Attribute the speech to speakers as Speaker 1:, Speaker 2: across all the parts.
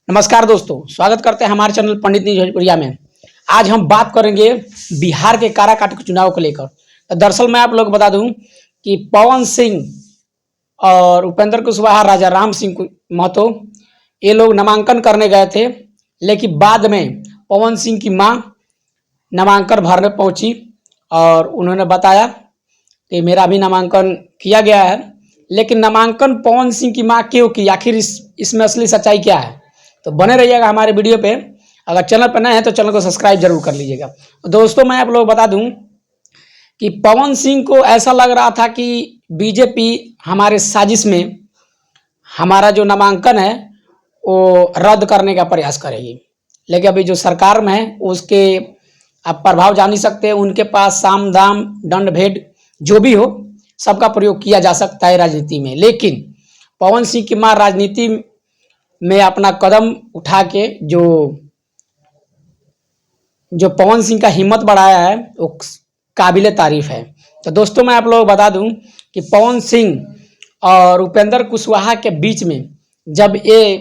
Speaker 1: नमस्कार दोस्तों, स्वागत करते हैं हमारे चैनल पंडित न्यूज भोजपुरिया में। आज हम बात करेंगे बिहार के काराकाट के चुनाव को लेकर। तो दरअसल मैं आप लोग बता दूं कि पवन सिंह और उपेंद्र कुशवाहा, राजा राम सिंह महतो ये लोग नामांकन करने गए थे, लेकिन बाद में पवन सिंह की मां नामांकन भरने पहुंची और उन्होंने बताया कि मेरा भी नामांकन किया गया है। लेकिन नामांकन पवन सिंह की मां क्यों की, आखिर इसमें असली सच्चाई क्या है? तो बने रहिएगा हमारे वीडियो पे। अगर चैनल पर नए हैं तो चैनल को सब्सक्राइब जरूर कर लीजिएगा। दोस्तों, मैं आप लोग बता दूं कि पवन सिंह को ऐसा लग रहा था कि बीजेपी हमारे साजिश में हमारा जो नामांकन है वो रद्द करने का प्रयास करेगी। लेकिन अभी जो सरकार में है उसके आप प्रभाव जान ही सकते हैं। उनके पास साम दाम दंड भेद जो भी हो सबका प्रयोग किया जा सकता है राजनीति में। लेकिन पवन सिंह की मां राजनीति में अपना कदम उठा के जो पवन सिंह का हिम्मत बढ़ाया है वो काबिले तारीफ है। तो दोस्तों, मैं आप लोगों को बता दूं कि पवन सिंह और उपेंद्र कुशवाहा के बीच में जब ये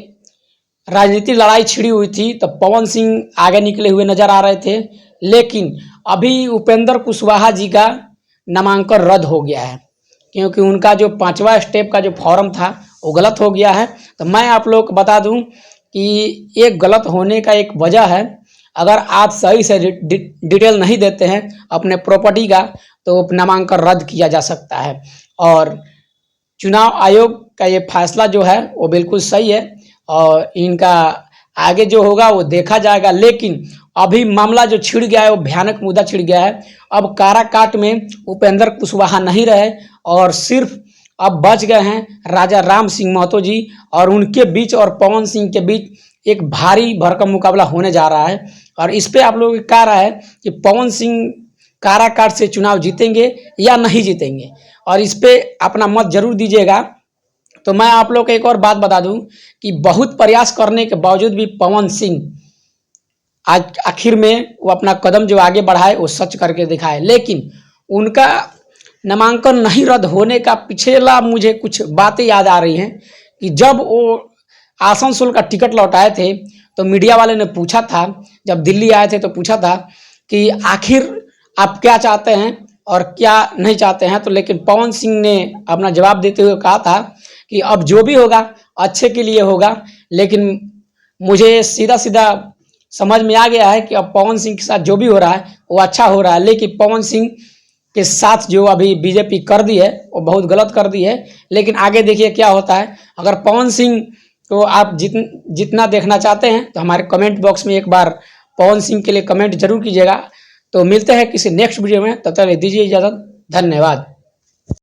Speaker 1: राजनीतिक लड़ाई छिड़ी हुई थी तो पवन सिंह आगे निकले हुए नजर आ रहे थे। लेकिन अभी उपेंद्र कुशवाहा जी का नामांकन रद्द हो गया है, क्योंकि उनका जो 5वां स्टेप का जो फॉर्म था वो गलत हो गया है। तो मैं आप लोग को बता दूं कि ये गलत होने का एक वजह है, अगर आप सही से डिटेल नहीं देते हैं अपने प्रॉपर्टी का तो नामांकन रद्द किया जा सकता है। और चुनाव आयोग का ये फैसला जो है वो बिल्कुल सही है और इनका आगे जो होगा वो देखा जाएगा। लेकिन अभी मामला जो छिड़ गया है वो भयानक मुद्दा छिड़ गया है। अब काराकाट में उपेंद्र कुशवाहा नहीं रहे और सिर्फ अब बच गए हैं राजा राम सिंह महतो जी, और उनके बीच और पवन सिंह के बीच एक भारी भरकम मुकाबला होने जा रहा है। और इस पे आप लोगों की क्या राय है कि पवन सिंह काराकाट से चुनाव जीतेंगे या नहीं जीतेंगे, और इस पे अपना मत जरूर दीजिएगा। तो मैं आप लोग को एक और बात बता दूं कि बहुत प्रयास करने के बावजूद भी पवन सिंह आज आखिर में वो अपना कदम जो आगे बढ़ाए वो सच करके दिखाए। लेकिन उनका नामांकन नहीं रद्द होने का पिछला मुझे कुछ बातें याद आ रही हैं कि जब वो आसनसोल का टिकट लौटाए थे तो मीडिया वाले ने पूछा था, जब दिल्ली आए थे तो पूछा था कि आखिर आप क्या चाहते हैं और क्या नहीं चाहते हैं। तो लेकिन पवन सिंह ने अपना जवाब देते हुए कहा था कि अब जो भी होगा अच्छे के लिए होगा। लेकिन मुझे सीधा सीधा समझ में आ गया है कि अब पवन सिंह के साथ जो भी हो रहा है वो अच्छा हो रहा है। लेकिन पवन सिंह के साथ जो अभी बीजेपी कर दी है वो बहुत गलत कर दी है। लेकिन आगे देखिए क्या होता है। अगर पवन सिंह को आप जितना देखना चाहते हैं तो हमारे कमेंट बॉक्स में एक बार पवन सिंह के लिए कमेंट जरूर कीजिएगा। तो मिलते हैं किसी नेक्स्ट वीडियो में, तब तक दीजिए इजाजत। धन्यवाद।